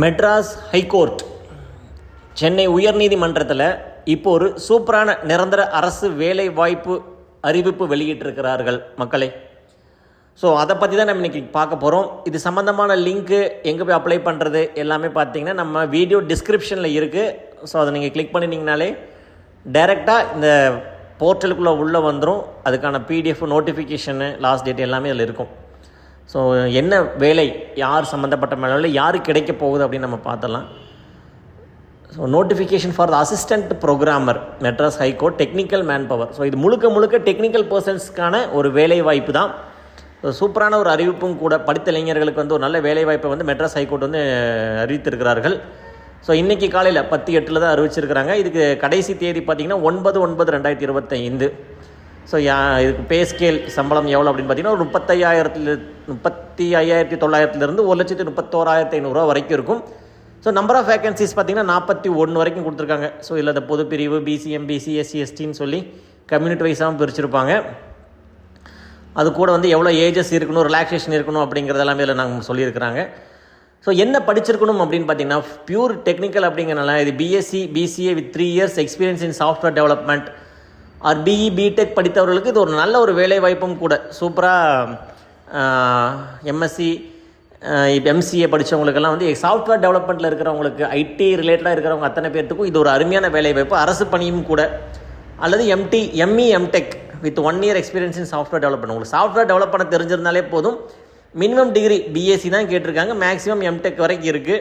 Madras high court Chennai உயர்நீதிமன்றத்தில் இப்போ ஒரு சூப்பரான நிரந்தர அரசு வேலை வாய்ப்பு அறிவிப்பு வெளியிட்டிருக்கிறார்கள் மக்களே. ஸோ அதை பற்றி தான் நம்ம இன்றைக்கி பார்க்க போகிறோம். இது சம்மந்தமான லிங்க்கு எங்கே போய் அப்ளை பண்ணுறது எல்லாமே பார்த்தீங்கன்னா நம்ம வீடியோ டிஸ்கிரிப்ஷனில் இருக்குது. ஸோ அதை நீங்கள் கிளிக் பண்ணினீங்கனாலே டைரெக்டாக இந்த போர்ட்டலுக்குள்ளே உள்ளே வந்துடும். அதுக்கான பிடிஎஃப் நோட்டிஃபிகேஷனு லாஸ்ட் டேட் எல்லாமே அதில் இருக்கும். ஸோ என்ன வேலை, யார் சம்மந்தப்பட்ட வேலை, யாருக்கு கிடைக்க போகுது அப்படின்னு நம்ம பார்த்தலாம். So notification for the assistant programmer Madras high court technical man power. So இது முழுக்க டெக்னிக்கல் பர்சன்ஸ்க்கான ஒரு வேலை வாய்ப்பு தான். சூப்பரான ஒரு அறிவிப்பும் கூட. படித்த இளைஞர்களுக்கு வந்து ஒரு நல்ல வேலை வாய்ப்பை வந்து மெட்ராஸ் ஹைகோர்ட் வந்து அறிவித்திருக்கிறார்கள். ஸோ இன்றைக்கி காலையில் 10:08 தான் அறிவிச்சிருக்கிறாங்க. இதுக்கு கடைசி தேதி பார்த்திங்கன்னா 9/9/2025. ஸோ இதுக்கு பே ஸ்கேல் சம்பளம் எவ்வளோ அப்படின்னு பார்த்தீங்கன்னா ஒரு 35,900 1,31,500 வரைக்கும் இருக்கும். ஸோ நம்பர் ஆஃப் வேகன்சிஸ் பார்த்திங்கன்னா 41 வரைக்கும் கொடுத்துருக்காங்க. ஸோ இதில் அந்த பொது பிரிவு பிசி, எம்பிசி, எஸ்சி, எஸ்டின்னு சொல்லி கம்யூனிட்டி வைஸாகவும் பிரிச்சிருப்பாங்க. அது கூட வந்து எவ்வளோ ஏஜஸ் இருக்கணும், ரிலாக்ஸேஷன் இருக்கணும் அப்படிங்கிறதெல்லாம் இதில் நாங்கள் சொல்லியிருக்கிறாங்க. ஸோ என்ன படிச்சிருக்கணும் அப்படின்னு பார்த்தீங்கன்னா பியூர் டெக்னிக்கல் அப்படிங்கிறனால இது BSc, BCA with 3 years experience in software development or BE, BTech படித்தவர்களுக்கு இது ஒரு நல்ல ஒரு வேலை வாய்ப்பும் கூட. சூப்பராக எம்எஸ்சி, எம்சிஏ படித்தவங்களுக்கெல்லாம் வந்து சாஃப்ட்வேர் டெவலப்மெண்ட்டில் இருக்கிறவங்களுக்கு, ஐடி ரிலேட்டடாக இருக்கிறவங்க அத்தனை பேர்த்துக்கும் இது ஒரு அருமையான வேலை வாய்ப்பு. அரசு பணியும் கூட. அல்லது ME, MTech with 1 year experience in software development. உங்களுக்கு சாஃப்ட்வேர் டெவலப் பண்ண தெரிஞ்சிருந்தாலே போதும். மினிமம் டிகிரி பிஎஸ்சி தான் கேட்டிருக்காங்க, மேக்ஸிமம் எம்டெக் வரைக்கும் இருக்குது.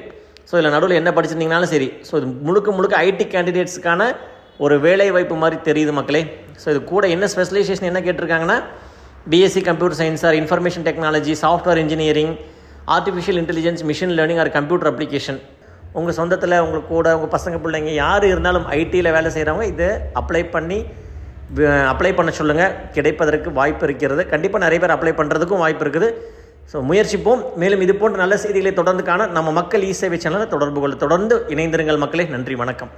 ஸோ இதில் நடுவில் என்ன படிச்சிருந்தீங்கனாலும் சரி. ஸோ இது முழுக்க ஐடி கேண்டிடேட்ஸுக்கான ஒரு வேலை வாய்ப்பு மாதிரி தெரியுது மக்களே. ஸோ இது கூட என்ன ஸ்பெஷலைசேஷன் என்ன கேட்டிருக்காங்கன்னா BSc computer science or information technology, software engineering, artificial intelligence, machine learning or computer application. உங்கள் சொந்தத்தில் உங்களுக்கு கூட உங்கள் பசங்க பிள்ளைங்க யார் இருந்தாலும் ஐடியில் வேலை செய்கிறவங்க இதை அப்ளை பண்ண சொல்லுங்கள். கிடைப்பதற்கு வாய்ப்பு இருக்கிறது. கண்டிப்பாக நிறைய பேர் அப்ளை பண்ணுறதுக்கும் வாய்ப்பு இருக்குது. ஸோ முயற்சிப்போம். மேலும் இது போன்ற நல்ல செய்திகளை தொடர்ந்து காண நம்ம மக்கள் இ சேவை சேனலை தொடர்ந்து இணைந்திருங்கள் மக்களே. நன்றி, வணக்கம்.